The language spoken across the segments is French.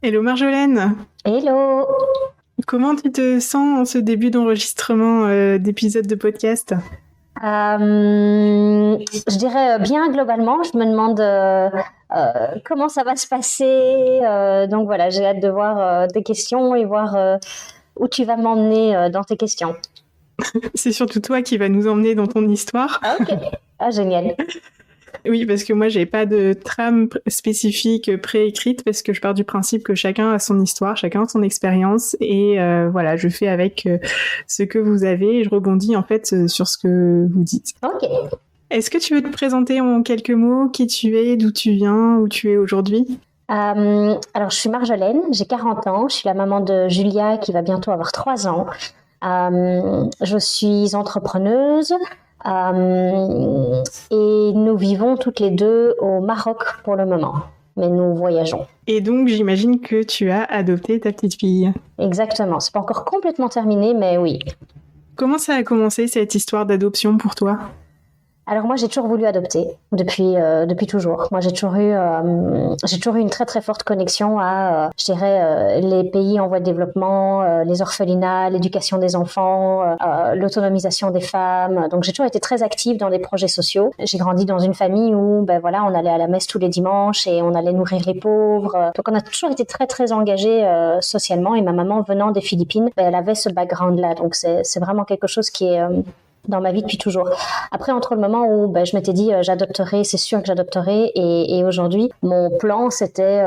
Hello Marjolaine, Hello! comment tu te sens en ce début d'enregistrement d'épisode de podcast? Je dirais bien globalement, je me demande comment ça va se passer. Donc voilà, j'ai hâte de voir tes questions et voir où tu vas m'emmener dans tes questions. C'est surtout toi qui vas nous emmener dans ton histoire. Ah, ok, génial. Oui, parce que moi, j'ai pas de trame spécifique préécrite parce que je pars du principe que chacun a son histoire, chacun a son expérience et voilà, je fais avec ce que vous avez et je rebondis en fait sur ce que vous dites. Ok. Est-ce que tu veux te présenter en quelques mots qui tu es, d'où tu viens, où tu es aujourd'hui? Alors, je suis Marjolaine, j'ai 40 ans, je suis la maman de Julia qui va bientôt avoir 3 ans. Je suis entrepreneuse. Et nous vivons toutes les deux au Maroc pour le moment, mais nous voyageons. Et donc, j'imagine que tu as adopté ta petite fille. Exactement, c'est pas encore complètement terminé, mais oui. Comment ça a commencé cette histoire d'adoption pour toi? Alors moi, j'ai toujours voulu adopter depuis toujours. Moi, j'ai toujours eu une très très forte connexion à, je dirais, les pays en voie de développement, les orphelinats, l'éducation des enfants, l'autonomisation des femmes. Donc j'ai toujours été très active dans des projets sociaux. J'ai grandi dans une famille où, ben voilà, on allait à la messe tous les dimanches et on allait nourrir les pauvres. Donc on a toujours été très très engagés socialement. Et ma maman, venant des Philippines, ben, elle avait ce background-là. Donc c'est vraiment quelque chose qui est dans ma vie depuis toujours. Après, entre le moment où je m'étais dit j'adopterai, c'est sûr que j'adopterai, et aujourd'hui, mon plan c'était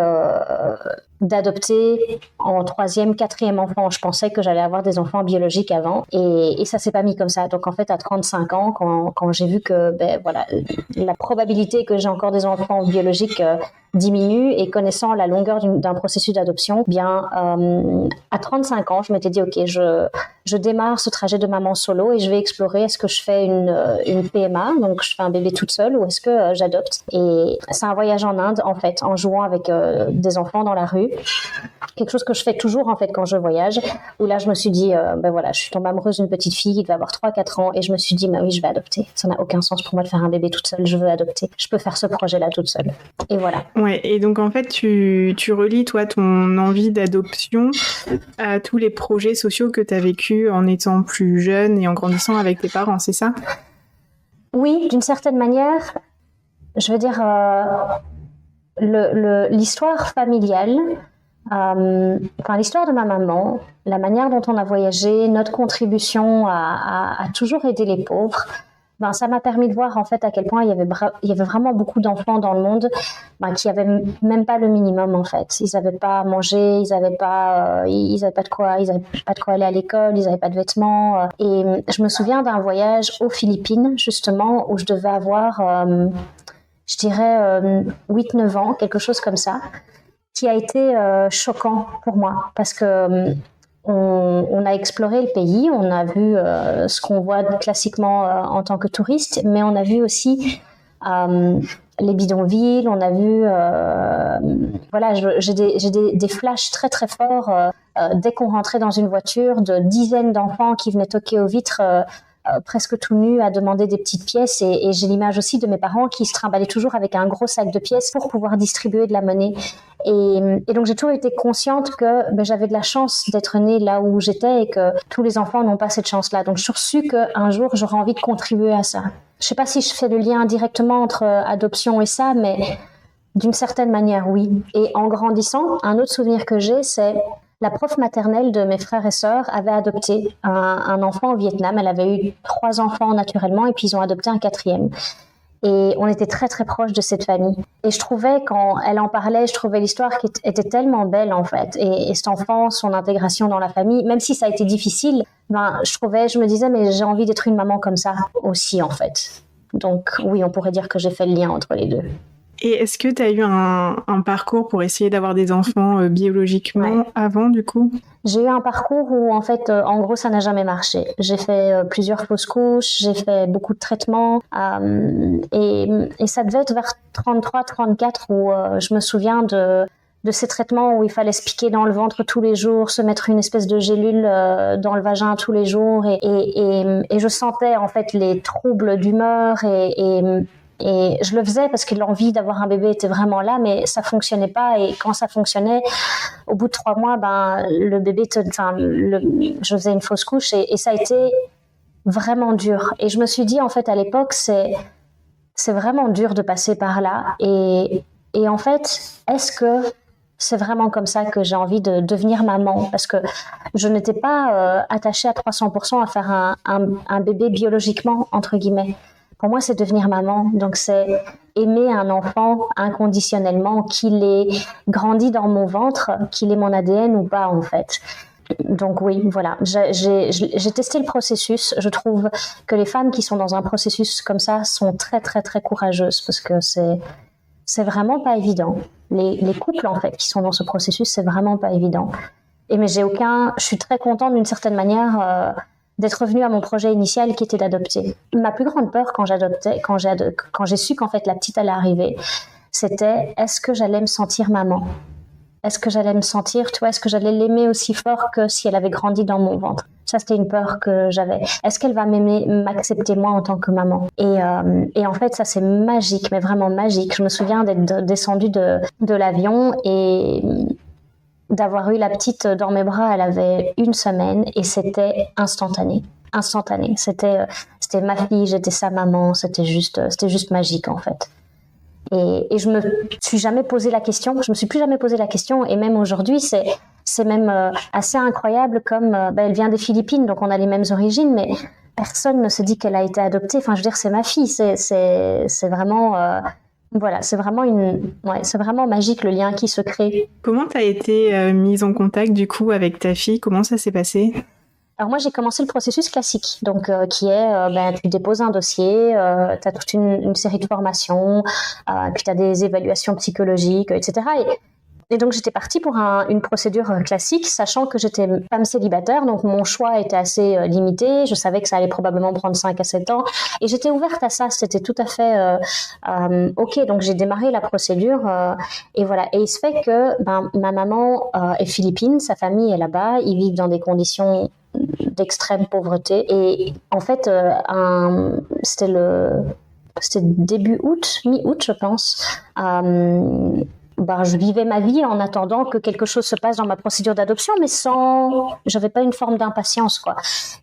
d'adopter en 3e, 4e enfant. Je pensais que j'allais avoir des enfants biologiques avant, et ça s'est pas mis comme ça. Donc en fait, à 35 ans, quand j'ai vu que voilà, la probabilité que j'ai encore des enfants biologiques diminue, et connaissant la longueur d'un processus d'adoption, à 35 ans, je m'étais dit ok, je démarre ce trajet de maman solo et je vais explorer, est-ce que je fais une PMA, donc je fais un bébé toute seule, ou est-ce que j'adopte. Et c'est un voyage en Inde en fait, en jouant avec des enfants dans la rue, quelque chose que je fais toujours en fait quand je voyage, où là je me suis dit voilà, je suis tombée amoureuse d'une petite fille qui devait avoir 3-4 ans, et je me suis dit oui, je vais adopter, ça n'a aucun sens pour moi de faire un bébé toute seule, je veux adopter, je peux faire ce projet là toute seule, et voilà. Ouais, et donc en fait tu relis toi ton envie d'adoption à tous les projets sociaux que tu as vécu en étant plus jeune et en grandissant avec tes parents, c'est ça? Oui, d'une certaine manière, je veux dire, l'histoire familiale, l'histoire de ma maman, la manière dont on a voyagé, notre contribution à toujours aider les pauvres, ça m'a permis de voir en fait à quel point il y avait vraiment beaucoup d'enfants dans le monde qui avaient même pas le minimum en fait. Ils n'avaient pas à manger, ils n'avaient pas de quoi aller à l'école, ils n'avaient pas de vêtements. Et je me souviens d'un voyage aux Philippines justement où je devais avoir, je dirais 8-9 ans, quelque chose comme ça, qui a été choquant pour moi parce que on a exploré le pays, on a vu ce qu'on voit classiquement en tant que touriste, mais on a vu aussi les bidonvilles, on a vu voilà, j'ai des flashs très très forts dès qu'on rentrait dans une voiture, de dizaines d'enfants qui venaient toquer aux vitres presque tout nus à demander des petites pièces, et j'ai l'image aussi de mes parents qui se trimballaient toujours avec un gros sac de pièces pour pouvoir distribuer de la monnaie. Et donc j'ai toujours été consciente que j'avais de la chance d'être née là où j'étais et que tous les enfants n'ont pas cette chance-là. Donc j'ai su qu'un jour j'aurais envie de contribuer à ça. Je sais pas si je fais le lien directement entre adoption et ça, mais d'une certaine manière oui. Et en grandissant, un autre souvenir que j'ai, c'est la prof maternelle de mes frères et sœurs avait adopté un enfant au Vietnam. Elle avait eu 3 enfants naturellement, et puis ils ont adopté un 4e. Et on était très très proches de cette famille. Et je trouvais, quand elle en parlait, je trouvais l'histoire qui était tellement belle en fait. Et cet enfant, son intégration dans la famille, même si ça a été difficile, je me disais, mais j'ai envie d'être une maman comme ça aussi en fait. Donc oui, on pourrait dire que j'ai fait le lien entre les deux. Et est-ce que tu as eu un parcours pour essayer d'avoir des enfants biologiquement avant du coup? J'ai eu un parcours où en fait, en gros, ça n'a jamais marché. J'ai fait plusieurs fausses couches, j'ai fait beaucoup de traitements, et ça devait être vers 33-34 où je me souviens de ces traitements où il fallait se piquer dans le ventre tous les jours, se mettre une espèce de gélule dans le vagin tous les jours, et je sentais en fait les troubles d'humeur, et Et je le faisais parce que l'envie d'avoir un bébé était vraiment là, mais ça fonctionnait pas. Et quand ça fonctionnait, au bout de 3 mois, le bébé, je faisais une fausse couche et ça a été vraiment dur. Et je me suis dit, en fait, à l'époque, c'est vraiment dur de passer par là. Et en fait, est-ce que c'est vraiment comme ça que j'ai envie de devenir maman? Parce que je n'étais pas attachée à 300% à faire un bébé biologiquement, entre guillemets. Pour moi, c'est devenir maman. Donc, c'est aimer un enfant inconditionnellement, qu'il ait grandi dans mon ventre, qu'il ait mon ADN ou pas, en fait. Donc oui, voilà, j'ai testé le processus. Je trouve que les femmes qui sont dans un processus comme ça sont très, très, très courageuses parce que c'est vraiment pas évident. Les couples, en fait, qui sont dans ce processus, c'est vraiment pas évident. Mais je suis très contente d'une certaine manière d'être revenue à mon projet initial qui était d'adopter. Ma plus grande peur quand j'ai su qu'en fait la petite allait arriver, c'était est-ce que j'allais me sentir maman? Est-ce que j'allais me sentir, est-ce que j'allais l'aimer aussi fort que si elle avait grandi dans mon ventre? Ça, c'était une peur que j'avais. Est-ce qu'elle va m'accepter moi en tant que maman? Et en fait, ça, c'est magique, mais vraiment magique. Je me souviens d'être descendue de l'avion et d'avoir eu la petite dans mes bras. Elle avait 1 semaine et c'était instantané. C'était ma fille, j'étais sa maman. C'était juste magique, en fait. Et je me suis jamais posé la question. Je me suis plus jamais posé la question. Et même aujourd'hui, c'est même assez incroyable. Comme elle vient des Philippines, donc on a les mêmes origines, mais personne ne se dit qu'elle a été adoptée. Enfin, je veux dire, c'est ma fille. C'est vraiment voilà, c'est vraiment magique le lien qui se crée. Comment tu as été mise en contact du coup avec ta fille? Comment ça s'est passé? Alors moi, j'ai commencé le processus classique, donc qui est, tu déposes un dossier, tu as toute une série de formations, puis tu as des évaluations psychologiques, etc. Et donc, j'étais partie pour une procédure classique, sachant que j'étais femme célibataire, donc mon choix était assez limité. Je savais que ça allait probablement prendre 5 à 7 ans. Et j'étais ouverte à ça, c'était tout à fait OK. Donc, j'ai démarré la procédure et voilà. Et il se fait que ma maman est philippine, sa famille est là-bas, ils vivent dans des conditions d'extrême pauvreté. Et en fait, c'était début août, mi-août, je pense. Je vivais ma vie en attendant que quelque chose se passe dans ma procédure d'adoption, mais j'avais pas une forme d'impatience, quoi.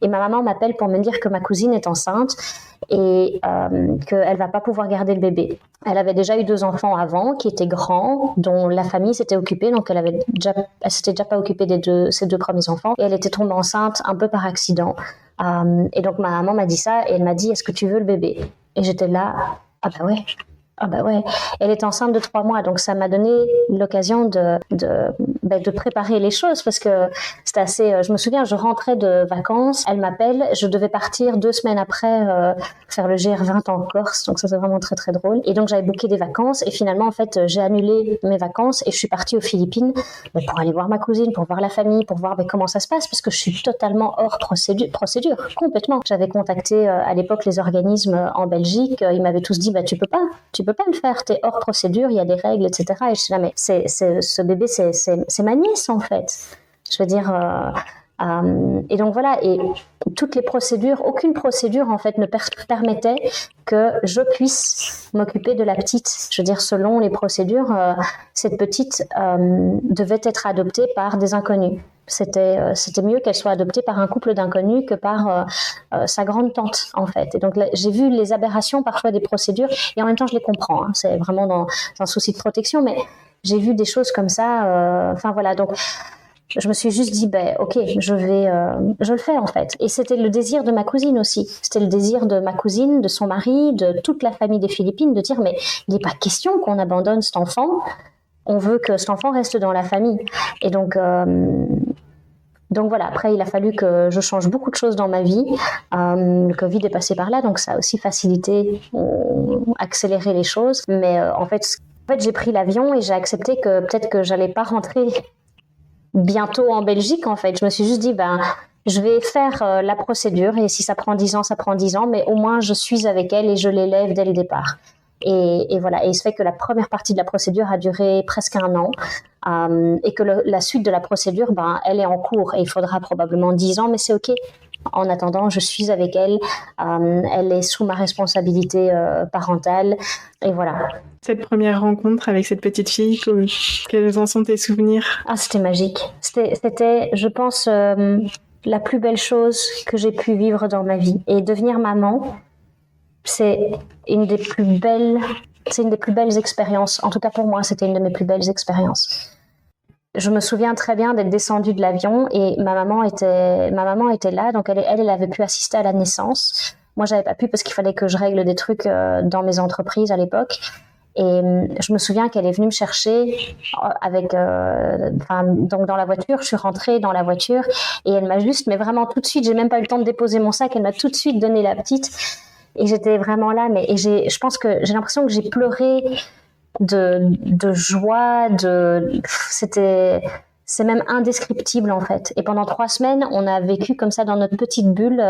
Et ma maman m'appelle pour me dire que ma cousine est enceinte et qu'elle va pas pouvoir garder le bébé. Elle avait déjà eu 2 enfants avant, qui étaient grands, dont la famille s'était occupée, donc elle s'était déjà pas occupée ses 2 premiers enfants, et elle était tombée enceinte un peu par accident. Et donc ma maman m'a dit ça, et elle m'a dit, est-ce que tu veux le bébé? Et j'étais là, ah bah ouais, elle est enceinte de 3 mois, donc ça m'a donné l'occasion de préparer les choses parce que c'était assez. Je me souviens, je rentrais de vacances, elle m'appelle, je devais partir 2 semaines après faire le GR20 en Corse, donc ça c'est vraiment très très drôle. Et donc j'avais booké des vacances et finalement en fait j'ai annulé mes vacances et je suis partie aux Philippines pour aller voir ma cousine, pour voir la famille, pour voir comment ça se passe parce que je suis totalement hors procédure, complètement. J'avais contacté à l'époque les organismes en Belgique, ils m'avaient tous dit tu peux pas le faire, t'es hors procédure, il y a des règles, etc. Et je suis là, mais ce bébé, c'est ma nièce, en fait. Je veux dire, et donc voilà, et toutes les procédures, aucune procédure, en fait, ne permettait que je puisse m'occuper de la petite. Je veux dire, selon les procédures, cette petite devait être adoptée par des inconnus. C'était mieux qu'elle soit adoptée par un couple d'inconnus que par sa grande tante, en fait. Et donc là, j'ai vu les aberrations parfois des procédures et en même temps je les comprends, hein. C'est vraiment dans un souci de protection, mais j'ai vu des choses comme ça. Voilà, donc je me suis juste dit ok, je le fais en fait. Et c'était le désir de ma cousine aussi. C'était le désir de ma cousine, de son mari, de toute la famille des Philippines, de dire mais il n'est pas question qu'on abandonne cet enfant. On veut que cet enfant reste dans la famille. Et donc voilà, après il a fallu que je change beaucoup de choses dans ma vie. Le Covid est passé par là, donc ça a aussi facilité, accéléré les choses. Mais en fait, j'ai pris l'avion et j'ai accepté que peut-être que j'allais pas rentrer bientôt en Belgique. En fait, je me suis juste dit je vais faire la procédure et si ça prend 10 ans, ça prend 10 ans, mais au moins je suis avec elle et je l'élève dès le départ. Et voilà, et il se fait que la première partie de la procédure a duré presque 1 an et que la suite de la procédure, elle est en cours et il faudra probablement 10 ans, mais c'est OK. En attendant, je suis avec elle. Elle est sous ma responsabilité parentale. Et voilà. Cette première rencontre avec cette petite fille, quels en sont tes souvenirs? Ah, c'était magique. C'était, je pense, la plus belle chose que j'ai pu vivre dans ma vie. Et devenir maman, c'est une des plus belles expériences. En tout cas, pour moi, c'était une de mes plus belles expériences. Je me souviens très bien d'être descendue de l'avion et ma maman était là, donc elle avait pu assister à la naissance. Moi, j'avais pas pu parce qu'il fallait que je règle des trucs dans mes entreprises à l'époque. Et je me souviens qu'elle est venue me chercher donc dans la voiture. Je suis rentrée dans la voiture et elle m'a juste, mais vraiment tout de suite, j'ai même pas eu le temps de déposer mon sac. Elle m'a tout de suite donné la petite et j'étais vraiment là. Je pense que j'ai l'impression que j'ai pleuré de joie, c'est même indescriptible en fait. Et pendant 3 semaines, on a vécu comme ça dans notre petite bulle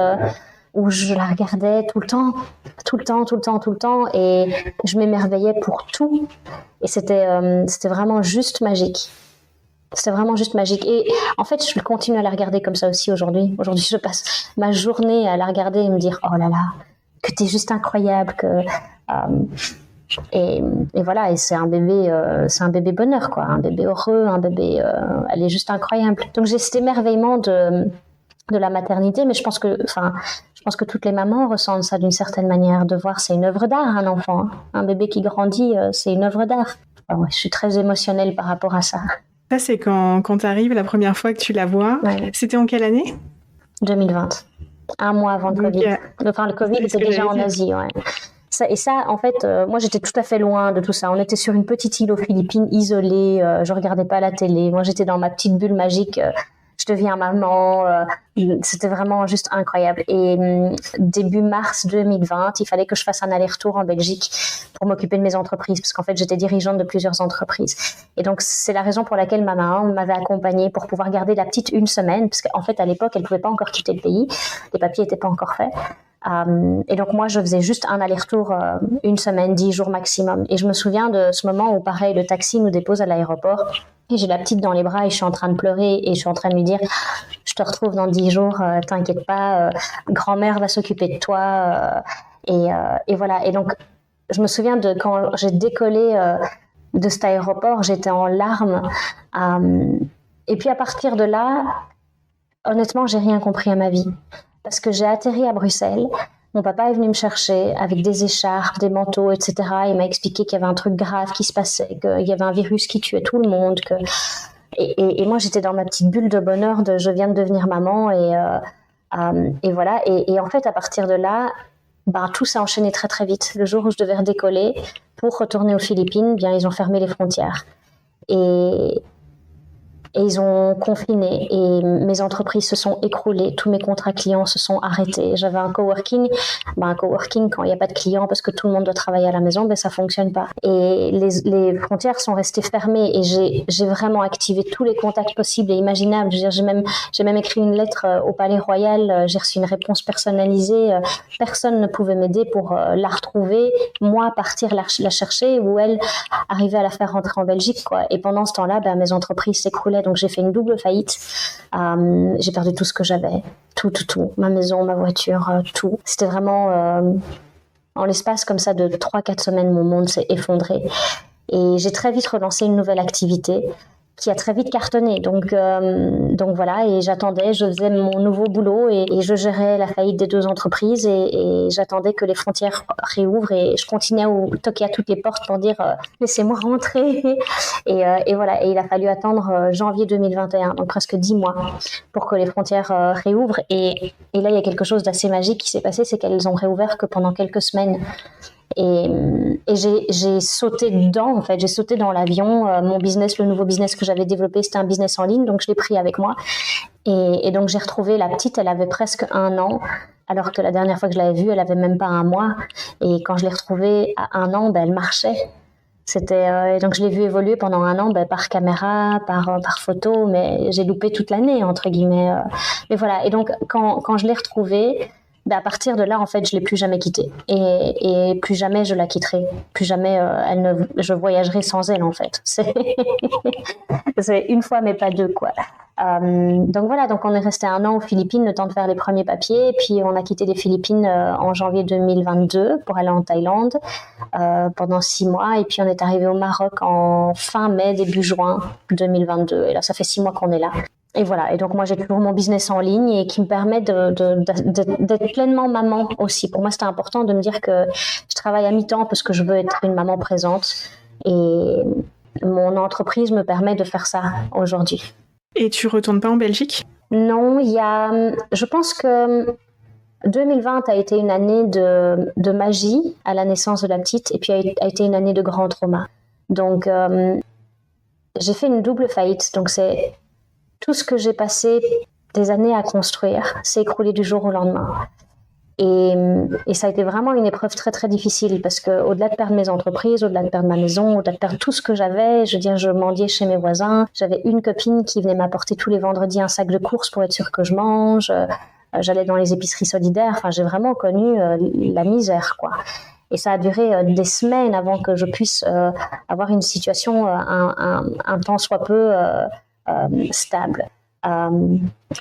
où je la regardais tout le temps, et je m'émerveillais pour tout. Et c'était vraiment juste magique. C'était vraiment juste magique. Et en fait, je continue à la regarder comme ça aussi aujourd'hui. Aujourd'hui, je passe ma journée à la regarder et me dire « Oh là là, que t'es juste incroyable, que... Et voilà, et c'est un bébé bonheur, quoi, un bébé heureux, elle est juste incroyable. Donc j'ai cet émerveillement de la maternité, mais je pense que toutes les mamans ressentent ça d'une certaine manière, de voir, c'est une œuvre d'art, un enfant, hein. Un bébé qui grandit, c'est une œuvre d'art. Ouais, je suis très émotionnelle par rapport à ça. Ça, c'est quand tu arrives, la première fois que tu la vois. Ouais. C'était en quelle année? 2020. Un mois avant le Covid. Enfin, le Covid était déjà en Asie, ouais. Ça, en fait, moi, j'étais tout à fait loin de tout ça. On était sur une petite île aux Philippines, isolée. Je regardais pas la télé. Moi, j'étais dans ma petite bulle magique. Je deviens maman. C'était vraiment juste incroyable. Et début mars 2020, il fallait que je fasse un aller-retour en Belgique pour m'occuper de mes entreprises, parce qu'en fait, j'étais dirigeante de plusieurs entreprises. Et donc, c'est la raison pour laquelle ma maman m'avait accompagnée pour pouvoir garder la petite une semaine, parce qu'en fait, à l'époque, elle pouvait pas encore quitter le pays. Les papiers étaient pas encore faits. Et donc moi je faisais juste un aller-retour 1 semaine, 10 jours maximum. Et je me souviens de ce moment où pareil, le taxi nous dépose à l'aéroport et j'ai la petite dans les bras et je suis en train de pleurer et je suis en train de lui dire je te retrouve dans 10 jours, t'inquiète pas, grand-mère va s'occuper de toi, et voilà. Et donc je me souviens de quand j'ai décollé de cet aéroport, j'étais en larmes, et puis à partir de là, honnêtement, j'ai rien compris à ma vie. Parce que j'ai atterri à Bruxelles, mon papa est venu me chercher avec des écharpes, des manteaux, etc. Il m'a expliqué qu'il y avait un truc grave qui se passait, qu'il y avait un virus qui tuait tout le monde. Et moi, j'étais dans ma petite bulle de bonheur de je viens de devenir maman. Et voilà. Et en fait, à partir de là, tout s'est enchaîné très très vite. Le jour où je devais redécoller pour retourner aux Philippines, ils ont fermé les frontières. Et ils ont confiné et mes entreprises se sont écroulées, tous mes contrats clients se sont arrêtés. J'avais un coworking, quand il n'y a pas de clients parce que tout le monde doit travailler à la maison, ça fonctionne pas. Et les frontières sont restées fermées et j'ai vraiment activé tous les contacts possibles et imaginables. Je veux dire, j'ai même écrit une lettre au Palais Royal, j'ai reçu une réponse personnalisée. Personne ne pouvait m'aider pour la retrouver, moi partir la chercher ou elle arriver à la faire rentrer en Belgique, quoi. Et pendant ce temps-là, mes entreprises s'écroulaient. Donc j'ai fait une double faillite. J'ai perdu tout ce que j'avais, tout, ma maison, ma voiture, tout. C'était vraiment en l'espace comme ça de 3-4 semaines, mon monde s'est effondré. Et j'ai très vite relancé une nouvelle activité qui a très vite cartonné. Donc voilà, et j'attendais, je faisais mon nouveau boulot et je gérais la faillite des 2 entreprises et j'attendais que les frontières réouvrent et je continuais à toquer à toutes les portes pour dire laissez-moi rentrer. Et voilà, et il a fallu attendre janvier 2021, donc presque 10 mois pour que les frontières réouvrent. Et là, il y a quelque chose d'assez magique qui s'est passé, c'est qu'elles ont réouvert que pendant quelques semaines. Et j'ai sauté dedans, en fait, j'ai sauté dans l'avion. Mon business, le nouveau business que j'avais développé, c'était un business en ligne, donc je l'ai pris avec moi. Et donc j'ai retrouvé la petite, elle avait presque 1 an, alors que la dernière fois que je l'avais vue, elle avait même pas 1 mois. Et quand je l'ai retrouvée à 1 an, elle marchait. Donc je l'ai vue évoluer pendant 1 an, par caméra, par photo, mais j'ai loupé toute l'année, entre guillemets. Mais voilà, et donc quand je l'ai retrouvée, à partir de là, en fait, je l'ai plus jamais quittée et plus jamais je la quitterai. Plus jamais je voyagerai sans elle, en fait. C'est 1 fois, mais pas 2, quoi. Donc voilà, donc on est resté 1 an aux Philippines, le temps de faire les premiers papiers, puis on a quitté les Philippines en janvier 2022 pour aller en Thaïlande pendant 6 mois, et puis on est arrivé au Maroc en fin mai, début juin 2022, et là ça fait 6 mois qu'on est là. Et voilà, et donc moi j'ai toujours mon business en ligne et qui me permet d'être pleinement maman aussi. Pour moi c'était important de me dire que je travaille à mi-temps parce que je veux être une maman présente, et mon entreprise me permet de faire ça aujourd'hui. Et tu retournes pas en Belgique ? Non, je pense que 2020 a été une année de magie à la naissance de la petite, et puis a été une année de grand trauma. Donc j'ai fait une double faillite, donc c'est tout ce que j'ai passé des années à construire s'est écroulé du jour au lendemain. Et ça a été vraiment une épreuve très très difficile, parce que au-delà de perdre mes entreprises, au-delà de perdre ma maison, au-delà de perdre tout ce que j'avais, je veux dire, je mendiais chez mes voisins. J'avais une copine qui venait m'apporter tous les vendredis un sac de courses pour être sûre que je mange. J'allais dans les épiceries solidaires. Enfin, j'ai vraiment connu la misère, quoi. Et ça a duré des semaines avant que je puisse avoir une situation un tant soit peu stable.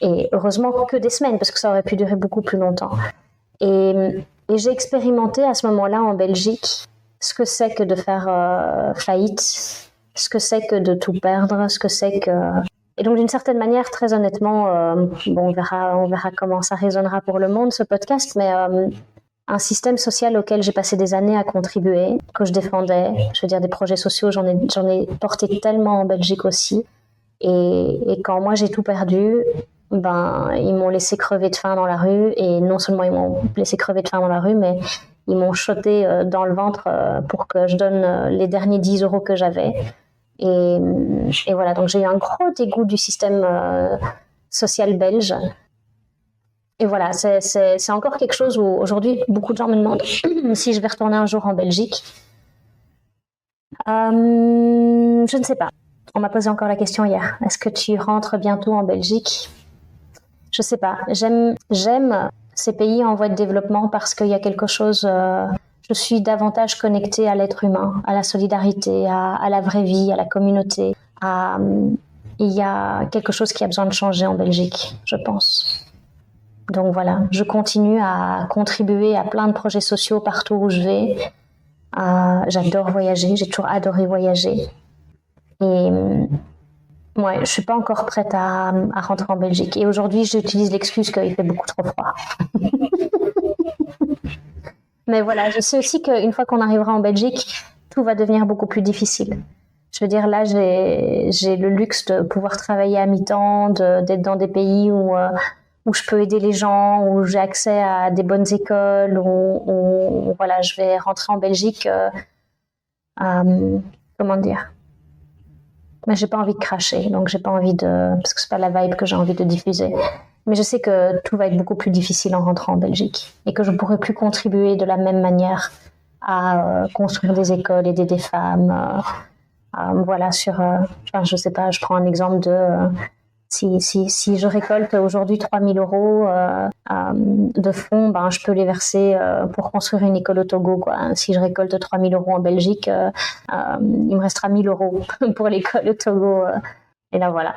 Et heureusement que des semaines, parce que ça aurait pu durer beaucoup plus longtemps. Et j'ai expérimenté à ce moment-là en Belgique ce que c'est que de faire faillite, ce que c'est que de tout perdre, ce que c'est que... Et donc d'une certaine manière, très honnêtement, bon, on verra comment ça résonnera pour le monde, ce podcast, mais un système social auquel j'ai passé des années à contribuer, que je défendais, je veux dire des projets sociaux, j'en ai porté tellement en Belgique aussi. Et quand moi j'ai tout perdu, ils m'ont laissé crever de faim dans la rue, et non seulement ils m'ont laissé crever de faim dans la rue, mais ils m'ont shoté dans le ventre pour que je donne les derniers 10 € que j'avais. Et voilà, donc j'ai eu un gros dégoût du système social belge. Et voilà, c'est encore quelque chose où aujourd'hui beaucoup de gens me demandent si je vais retourner un jour en Belgique. Je ne sais pas. On m'a posé encore la question hier. Est-ce que tu rentres bientôt en Belgique ? Je sais pas. J'aime ces pays en voie de développement parce qu'il y a quelque chose... je suis davantage connectée à l'être humain, à la solidarité, à la vraie vie, à la communauté. Il y a quelque chose qui a besoin de changer en Belgique, je pense. Donc voilà, je continue à contribuer à plein de projets sociaux partout où je vais. J'adore voyager, j'ai toujours adoré voyager. Et ouais, je suis pas encore prête à rentrer en Belgique. Et aujourd'hui, j'utilise l'excuse qu'il fait beaucoup trop froid. Mais voilà, je sais aussi qu'une fois qu'on arrivera en Belgique, tout va devenir beaucoup plus difficile. Je veux dire, là, j'ai le luxe de pouvoir travailler à mi-temps, d'être dans des pays où je peux aider les gens, où j'ai accès à des bonnes écoles, où voilà, je vais rentrer en Belgique. Comment dire ? Mais j'ai pas envie de cracher, donc j'ai pas envie parce que c'est pas la vibe que j'ai envie de diffuser. Mais je sais que tout va être beaucoup plus difficile en rentrant en Belgique, et que je pourrai plus contribuer de la même manière à construire des écoles, aider des femmes. Voilà, je sais pas, je prends un exemple de si je récolte aujourd'hui 3 000 € de fonds, je peux les verser pour construire une école au Togo, quoi. Si je récolte 3 000 € en Belgique, il me restera 1 000 € pour l'école au Togo. Et là, voilà.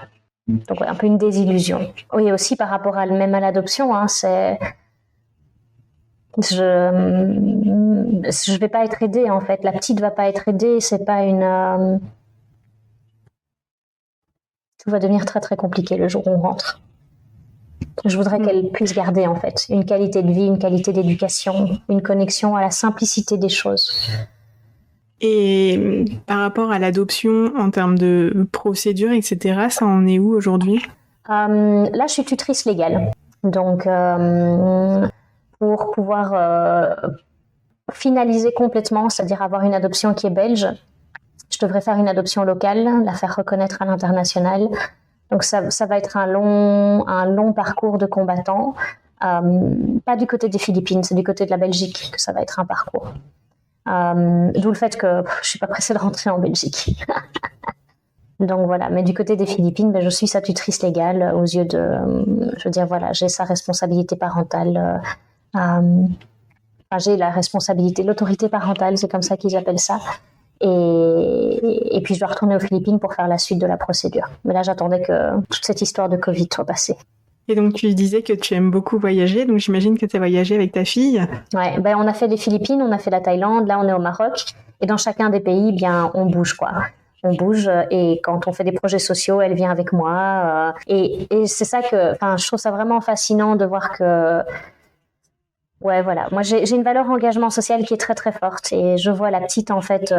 Donc, ouais, un peu une désillusion. Oui, aussi par rapport à l'adoption, je vais pas être aidée, en fait. La petite va pas être aidée, c'est pas une... Tout va devenir très très compliqué le jour où on rentre. Je voudrais qu'elle puisse garder, en fait, une qualité de vie, une qualité d'éducation, une connexion à la simplicité des choses. Et par rapport à l'adoption, en termes de procédure, etc., ça en est où aujourd'hui ? Là, je suis tutrice légale. Donc, pour pouvoir finaliser complètement, c'est-à-dire avoir une adoption qui est belge, je devrais faire une adoption locale, la faire reconnaître à l'international. Donc, ça va être un long parcours de combattant. Pas du côté des Philippines, c'est du côté de la Belgique que ça va être un parcours. D'où le fait que je suis pas pressée de rentrer en Belgique. Donc voilà, mais du côté des Philippines, je suis sa tutrice légale aux yeux je veux dire, voilà, j'ai sa responsabilité parentale. J'ai la responsabilité, l'autorité parentale, c'est comme ça qu'ils appellent ça. Et puis je dois retourner aux Philippines pour faire la suite de la procédure. Mais là, j'attendais que toute cette histoire de Covid soit passée. Et donc, tu disais que tu aimes beaucoup voyager, donc j'imagine que tu as voyagé avec ta fille. Ouais, on a fait les Philippines, on a fait la Thaïlande, là on est au Maroc. Et dans chacun des pays, bien, on bouge, quoi. On bouge, et quand on fait des projets sociaux, elle vient avec moi. Et c'est ça que, je trouve ça vraiment fascinant de voir que... Ouais, voilà. Moi, j'ai une valeur engagement social qui est très, très forte. Et je vois la petite, en fait,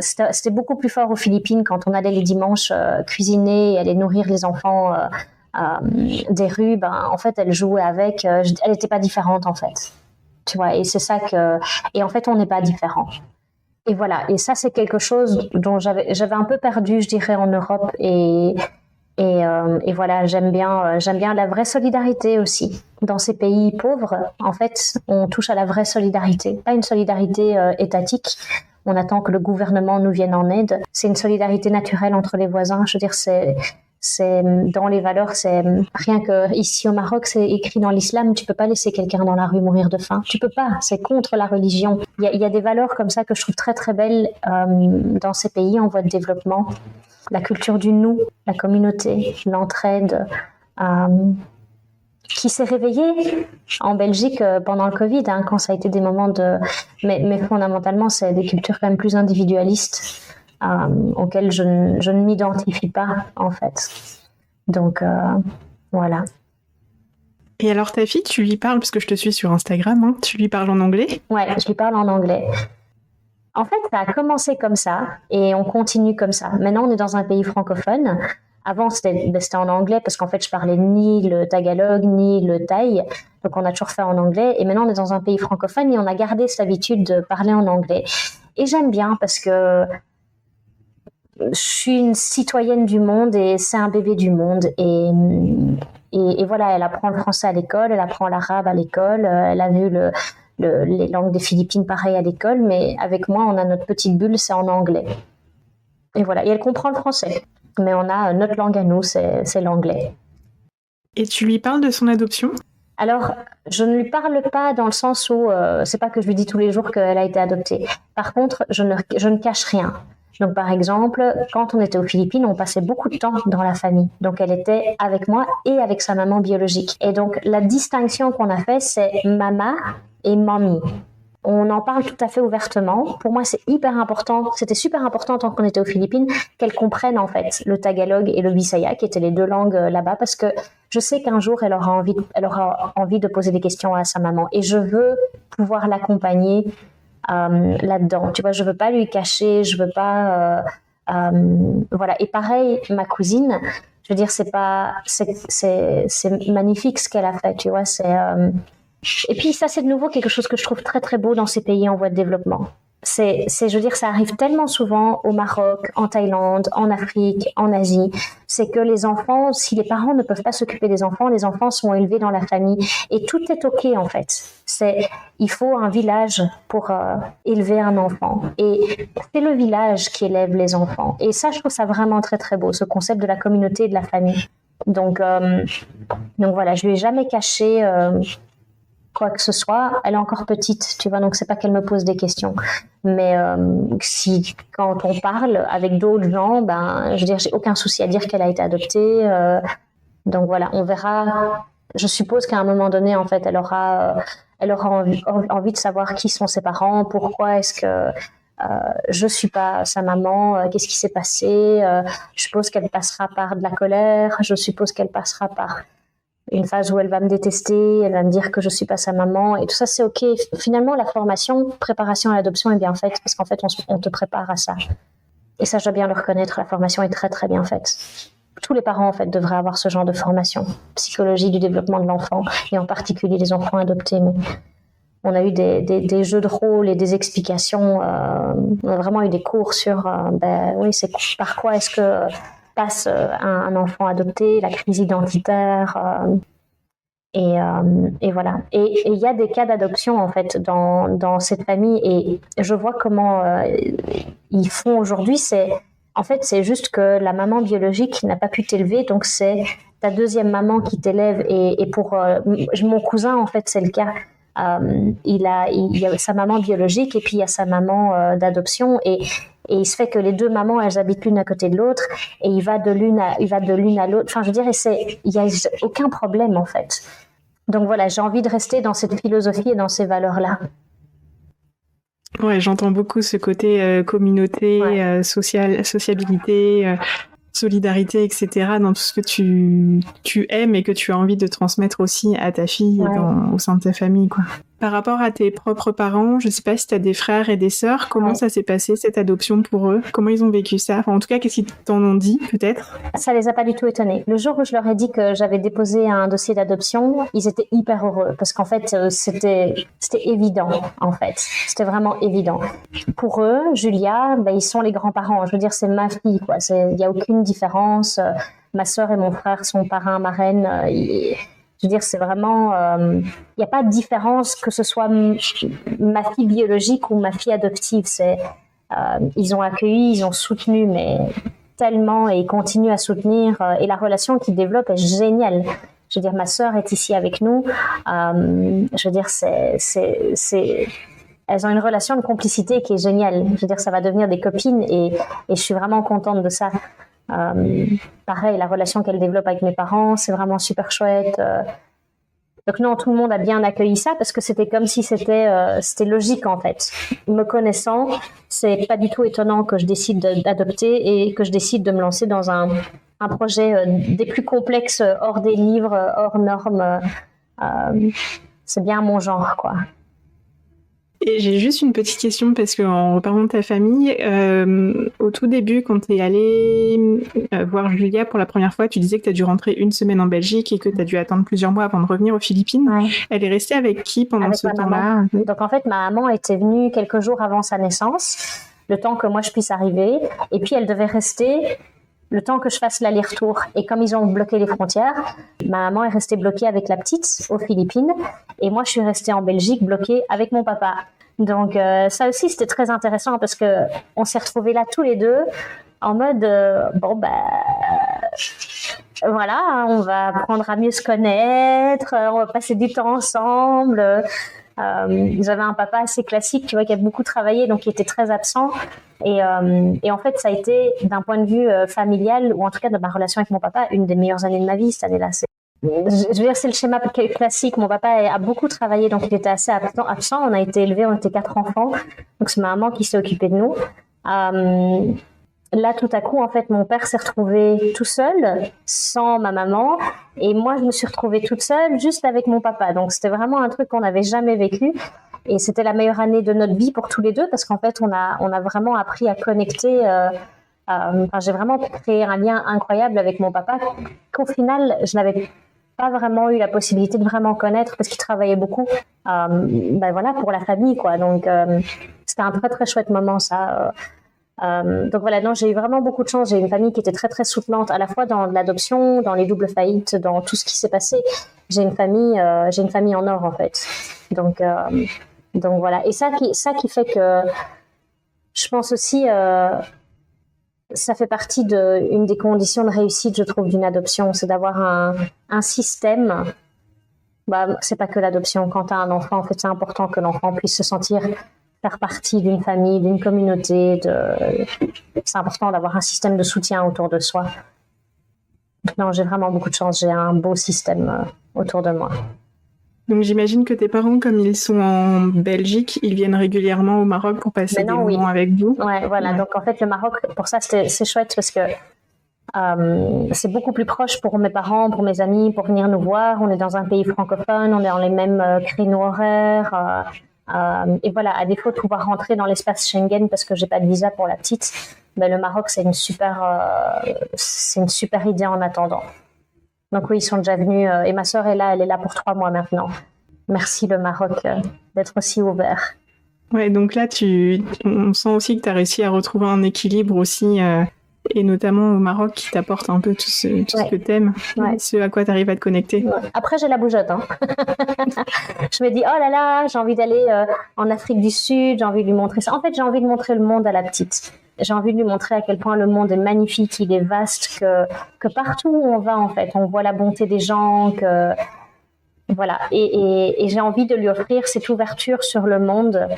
c'était beaucoup plus fort aux Philippines quand on allait les dimanches cuisiner et aller nourrir les enfants des rues. En fait, elle jouait avec. Elle n'était pas différente, en fait. Tu vois, et c'est ça que... Et en fait, on n'est pas différents. Et voilà. Et ça, c'est quelque chose dont j'avais un peu perdu, je dirais, en Europe. Et voilà, j'aime bien la vraie solidarité aussi. Dans ces pays pauvres, en fait, on touche à la vraie solidarité, pas une solidarité étatique. On attend que le gouvernement nous vienne en aide. C'est une solidarité naturelle entre les voisins. Je veux dire, c'est dans les valeurs, c'est rien que ici au Maroc, c'est écrit dans l'islam, tu peux pas laisser quelqu'un dans la rue mourir de faim. Tu peux pas, c'est contre la religion. Il y a des valeurs comme ça que je trouve très très belles dans ces pays en voie de développement. La culture du nous, la communauté, l'entraide, qui s'est réveillée en Belgique pendant le Covid, quand ça a été des moments de... Mais fondamentalement, c'est des cultures quand même plus individualistes auxquelles je ne m'identifie pas, en fait. Donc, voilà. Et alors ta fille, tu lui parles, parce que je te suis sur Instagram, tu lui parles en anglais? Ouais, je lui parle en anglais. En fait, ça a commencé comme ça et on continue comme ça. Maintenant, on est dans un pays francophone. Avant, c'était en anglais parce qu'en fait, je parlais ni le tagalog ni le thaï. Donc, on a toujours fait en anglais. Et maintenant, on est dans un pays francophone et on a gardé cette habitude de parler en anglais. Et j'aime bien parce que je suis une citoyenne du monde et c'est un bébé du monde. Et voilà, elle apprend le français à l'école, elle apprend l'arabe à l'école, elle a vu les langues des Philippines pareil à l'école, mais avec moi, on a notre petite bulle, c'est en anglais. Et voilà, et elle comprend le français. Mais on a notre langue à nous, c'est l'anglais. Et tu lui parles de son adoption ? Alors, je ne lui parle pas dans le sens où c'est pas que je lui dis tous les jours qu'elle a été adoptée. Par contre, je ne cache rien. Donc, par exemple, quand on était aux Philippines, on passait beaucoup de temps dans la famille. Donc, elle était avec moi et avec sa maman biologique. Et donc, la distinction qu'on a fait, c'est mama et mommy. On en parle tout à fait ouvertement. Pour moi, c'est hyper important. C'était super important tant qu'on était aux Philippines qu'elle comprenne en fait le tagalog et le bisaya, qui étaient les deux langues là-bas, parce que je sais qu'un jour, elle aura envie de poser des questions à sa maman. Et je veux pouvoir l'accompagner là-dedans. Tu vois, je veux pas lui cacher, je veux pas... voilà. Et pareil, ma cousine, je veux dire, c'est magnifique ce qu'elle a fait, tu vois, et puis ça, c'est de nouveau quelque chose que je trouve très très beau dans ces pays en voie de développement. Je veux dire, ça arrive tellement souvent au Maroc, en Thaïlande, en Afrique, en Asie. C'est que les enfants, si les parents ne peuvent pas s'occuper des enfants, les enfants sont élevés dans la famille. Et tout est OK, en fait. Il faut un village pour élever un enfant. Et c'est le village qui élève les enfants. Et ça, je trouve ça vraiment très très beau, ce concept de la communauté et de la famille. Donc voilà, je lui ai jamais caché... quoi que ce soit, elle est encore petite, tu vois, donc c'est pas qu'elle me pose des questions. Mais quand on parle avec d'autres gens, je veux dire, j'ai aucun souci à dire qu'elle a été adoptée. Donc voilà, on verra. Je suppose qu'à un moment donné, en fait, elle aura envie de savoir qui sont ses parents, pourquoi est-ce que je suis pas sa maman, qu'est-ce qui s'est passé. Je suppose qu'elle passera par de la colère, je suppose qu'elle passera par une phase où elle va me détester, elle va me dire que je suis pas sa maman, et tout ça c'est OK. Finalement, la préparation à l'adoption est bien faite, parce qu'en fait, on te prépare à ça. Et ça, je dois bien le reconnaître, la formation est très très bien faite. Tous les parents, en fait, devraient avoir ce genre de formation. Psychologie du développement de l'enfant, et en particulier les enfants adoptés. Mais on a eu des jeux de rôle et des explications, on a vraiment eu des cours sur, oui, c'est par quoi est-ce que passe un enfant adopté, la crise identitaire, et voilà. Et il y a des cas d'adoption en fait dans cette famille, et je vois comment ils font aujourd'hui. En fait, c'est juste que la maman biologique n'a pas pu t'élever, donc c'est ta deuxième maman qui t'élève. Et pour mon cousin, en fait, c'est le cas. Il y a sa maman biologique et puis il y a sa maman d'adoption et il se fait que les deux mamans, elles habitent l'une à côté de l'autre et il va de l'une à l'autre. Enfin, je veux dire, il y a aucun problème en fait. Donc voilà, j'ai envie de rester dans cette philosophie et dans ces valeurs-là. Ouais, j'entends beaucoup ce côté communauté, sociabilité, solidarité, etc. dans tout ce que tu aimes et que tu as envie de transmettre aussi à ta fille au sein de ta famille, quoi. Par rapport à tes propres parents, je sais pas si tu as des frères et des sœurs, comment ça s'est passé cette adoption pour eux? Comment ils ont vécu ça? Enfin, en tout cas, qu'est-ce qu'ils t'en ont dit, peut-être? Ça les a pas du tout étonnés. Le jour où je leur ai dit que j'avais déposé un dossier d'adoption, ils étaient hyper heureux parce qu'en fait, c'était évident, en fait. C'était vraiment évident. Pour eux, Julia, ils sont les grands-parents. Je veux dire, c'est ma fille, quoi. Il y a aucune différence. Ma sœur et mon frère sont parrain, marraine. Je veux dire, c'est vraiment... Il n'y a pas de différence que ce soit ma fille biologique ou ma fille adoptive. Ils ont accueilli, ils ont soutenu, mais tellement, et ils continuent à soutenir. Et la relation qu'ils développent est géniale. Je veux dire, ma sœur est ici avec nous. Je veux dire, elles ont une relation de complicité qui est géniale. Je veux dire, ça va devenir des copines et je suis vraiment contente de ça. Pareil, la relation qu'elle développe avec mes parents, c'est vraiment super chouette. Donc non, tout le monde a bien accueilli ça parce que c'était comme si c'était logique en fait. Me connaissant, c'est pas du tout étonnant que je décide d'adopter et que je décide de me lancer dans un projet des plus complexes, hors des livres, hors normes. C'est bien mon genre, quoi. Et j'ai juste une petite question parce qu'en reparlant de ta famille, au tout début, quand tu es allée voir Julia pour la première fois, tu disais que tu as dû rentrer une semaine en Belgique et que tu as dû attendre plusieurs mois avant de revenir aux Philippines. Ouais. Elle est restée avec qui pendant ce temps-là? Donc en fait, ma maman était venue quelques jours avant sa naissance, le temps que moi je puisse arriver, et puis elle devait rester le temps que je fasse l'aller-retour. Et comme ils ont bloqué les frontières, ma maman est restée bloquée avec la petite aux Philippines et moi je suis restée en Belgique bloquée avec mon papa. Donc ça aussi c'était très intéressant parce que on s'est retrouvés là tous les deux en mode voilà, on va apprendre à mieux se connaître, on va passer du temps ensemble. J'avais un papa assez classique, tu vois, qui a beaucoup travaillé, donc qui était très absent. Et en fait, ça a été, d'un point de vue familial, ou en tout cas de ma relation avec mon papa, une des meilleures années de ma vie cette année-là. Je veux dire, c'est le schéma classique. Mon papa a beaucoup travaillé, donc il était assez absent. On a été élevés, on était 4 enfants. Donc c'est ma maman qui s'est occupée de nous. Là, tout à coup, en fait, mon père s'est retrouvé tout seul, sans ma maman, et moi, je me suis retrouvée toute seule, juste avec mon papa. Donc, c'était vraiment un truc qu'on n'avait jamais vécu, et c'était la meilleure année de notre vie pour tous les deux, parce qu'en fait, on a vraiment appris à connecter. J'ai vraiment créé un lien incroyable avec mon papa, qu'au final, je n'avais pas vraiment eu la possibilité de vraiment connaître, parce qu'il travaillait beaucoup. Voilà, pour la famille, quoi. Donc, c'était un très très chouette moment, ça. Donc voilà, non, j'ai eu vraiment beaucoup de chance. J'ai une famille qui était très très soutenante, à la fois dans l'adoption, dans les doubles faillites, dans tout ce qui s'est passé. J'ai une famille en or en fait. Donc voilà, et ça qui fait que je pense aussi ça fait partie une des conditions de réussite, je trouve, d'une adoption, c'est d'avoir un système. C'est pas que l'adoption. Quand tu as un enfant, en fait, c'est important que l'enfant puisse se sentir faire partie d'une famille, d'une communauté. C'est important d'avoir un système de soutien autour de soi. Non, j'ai vraiment beaucoup de chance. J'ai un beau système autour de moi. Donc j'imagine que tes parents, comme ils sont en Belgique, ils viennent régulièrement au Maroc pour passer des moments avec vous. Ouais, voilà. Ouais. Donc en fait, le Maroc, pour ça, c'est chouette parce que c'est beaucoup plus proche pour mes parents, pour mes amis, pour venir nous voir. On est dans un pays francophone, on est dans les mêmes créneaux horaires. Et voilà, à défaut de pouvoir rentrer dans l'espace Schengen parce que j'ai pas de visa pour la petite, le Maroc c'est une super idée en attendant. Donc oui, ils sont déjà venus et ma sœur est là, elle est là pour 3 mois maintenant. Merci le Maroc d'être aussi ouvert. Ouais, donc là on sent aussi que tu as réussi à retrouver un équilibre aussi. Et notamment au Maroc qui t'apporte un peu tout ce que t'aimes, ce à quoi t'arrives à te connecter. Ouais. Après, j'ai la bougeotte. Je me dis, oh là là, j'ai envie d'aller en Afrique du Sud, j'ai envie de lui montrer ça. En fait, j'ai envie de montrer le monde à la petite. J'ai envie de lui montrer à quel point le monde est magnifique, il est vaste, que partout où on va, en fait, on voit la bonté des gens, que Voilà. Et j'ai envie de lui offrir cette ouverture sur le monde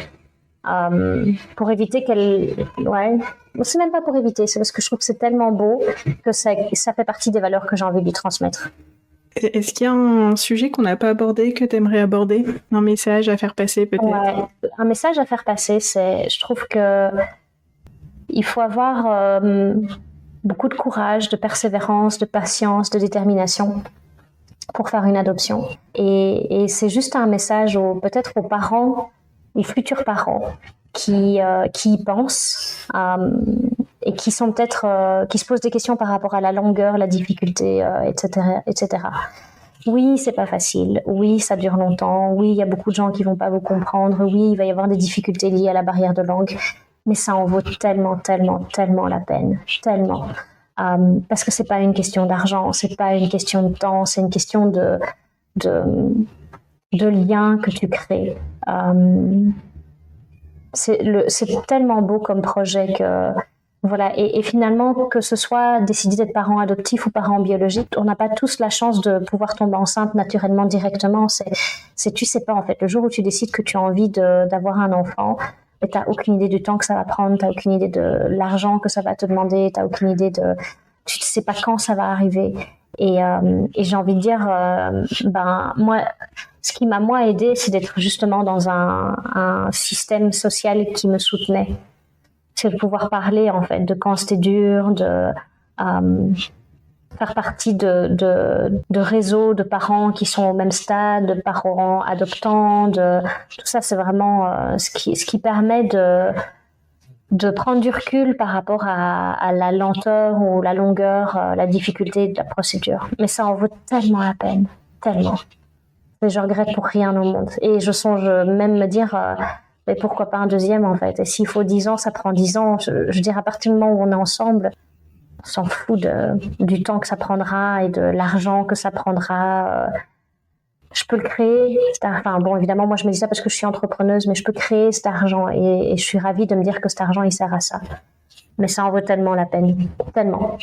pour éviter qu'elle... Ouais. C'est même pas pour éviter, c'est parce que je trouve que c'est tellement beau que ça fait partie des valeurs que j'ai envie de lui transmettre. Est-ce qu'il y a un sujet qu'on n'a pas abordé, que tu aimerais aborder? Un message à faire passer peut-être? Ouais. Un message à faire passer, je trouve que il faut avoir beaucoup de courage, de persévérance, de patience, de détermination pour faire une adoption. Et c'est juste un message peut-être aux parents, les futurs parents, qui y pensent et qui sont peut-être qui se posent des questions par rapport à la longueur, la difficulté, etc., etc. Oui, c'est pas facile. Oui, ça dure longtemps. Oui, il y a beaucoup de gens qui vont pas vous comprendre. Oui, il va y avoir des difficultés liées à la barrière de langue. Mais ça en vaut tellement, tellement, tellement la peine. Tellement. Parce que c'est pas une question d'argent, c'est pas une question de temps, c'est une question de lien que tu crées. C'est tellement beau comme projet que... Voilà, et finalement, que ce soit décider d'être parent adoptif ou parent biologique, on n'a pas tous la chance de pouvoir tomber enceinte naturellement directement. Tu sais pas, en fait, le jour où tu décides que tu as envie d'avoir un enfant, tu n'as aucune idée du temps que ça va prendre, tu n'as aucune idée de l'argent que ça va te demander, tu n'as aucune idée tu ne sais pas quand ça va arriver. Et j'ai envie de dire, moi, ce qui m'a moi aidée, c'est d'être justement dans un système social qui me soutenait. C'est de pouvoir parler en fait de quand c'était dur, de faire partie de réseaux de parents qui sont au même stade, de parents adoptants, tout ça c'est vraiment ce qui permet de prendre du recul par rapport à la lenteur ou la longueur, la difficulté de la procédure. Mais ça en vaut tellement la peine, tellement. Et je regrette pour rien au monde. Et je songe même me dire... mais pourquoi pas un deuxième en fait? Et s'il faut 10 ans, ça prend 10 ans. Je dirais à partir du moment où on est ensemble, on s'en fout du temps que ça prendra et de l'argent que ça prendra. Je peux le créer. Enfin bon, évidemment, moi je me dis ça parce que je suis entrepreneuse, mais je peux créer cet argent et je suis ravie de me dire que cet argent il sert à ça. Mais ça en vaut tellement la peine, tellement.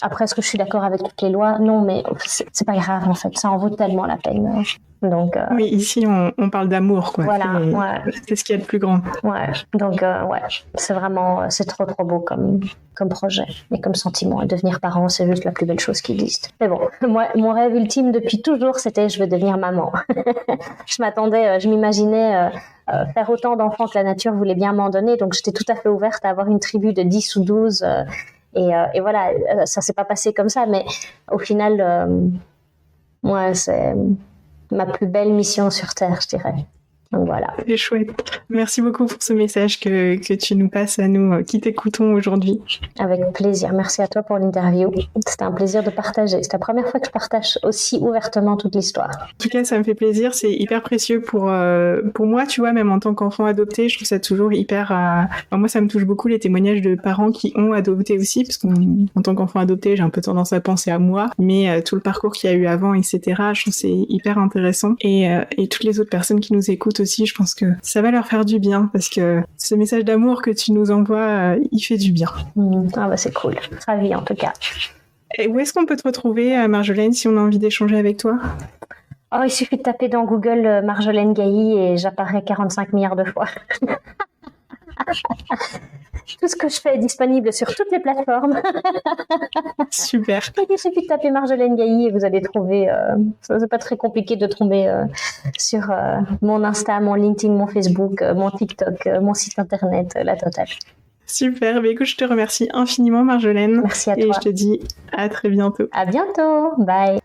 Après, est-ce que je suis d'accord avec toutes les lois? Non, mais c'est pas grave en fait. Ça en vaut tellement la peine. Donc, oui, ici on parle d'amour, quoi. Voilà, c'est ce qu'il y a de plus grand. Ouais, donc c'est trop trop beau comme projet et comme sentiment. Et devenir parent, c'est juste la plus belle chose qui existe. Mais bon, moi, mon rêve ultime depuis toujours, c'était je veux devenir maman. Je m'imaginais faire autant d'enfants que la nature voulait bien m'en donner. Donc j'étais tout à fait ouverte à avoir une tribu de 10 ou 12. Et voilà, ça s'est pas passé comme ça, mais au final, moi, c'est ma plus belle mission sur Terre, je dirais. Donc voilà. C'est chouette. Merci beaucoup pour ce message que tu nous passes à nous qui t'écoutons aujourd'hui. Avec plaisir. Merci à toi pour l'interview. C'était un plaisir de partager. C'est la première fois que je partage aussi ouvertement toute l'histoire. En tout cas, ça me fait plaisir. C'est hyper précieux pour moi, tu vois, même en tant qu'enfant adopté, je trouve ça toujours hyper... moi, ça me touche beaucoup les témoignages de parents qui ont adopté aussi, parce qu'en tant qu'enfant adopté, j'ai un peu tendance à penser à moi, mais tout le parcours qu'il y a eu avant, etc., je trouve que c'est hyper intéressant. Et toutes les autres personnes qui nous écoutent aussi, je pense que ça va leur faire du bien, parce que ce message d'amour que tu nous envoies, il fait du bien. C'est cool. Ravie en tout cas. Et où est-ce qu'on peut te retrouver, Marjolaine, si on a envie d'échanger avec toi? Il suffit de taper dans Google Marjolaine Gailly et j'apparais 45 milliards de fois. Tout ce que je fais est disponible sur toutes les plateformes. Super. Il suffit de taper Marjolaine Gailly et vous allez trouver. C'est pas très compliqué de tomber sur mon Insta, mon LinkedIn, mon Facebook, mon TikTok, mon site internet, la totale. Super. Écoute, je te remercie infiniment, Marjolaine. Merci à toi. Et je te dis à très bientôt. À bientôt. Bye.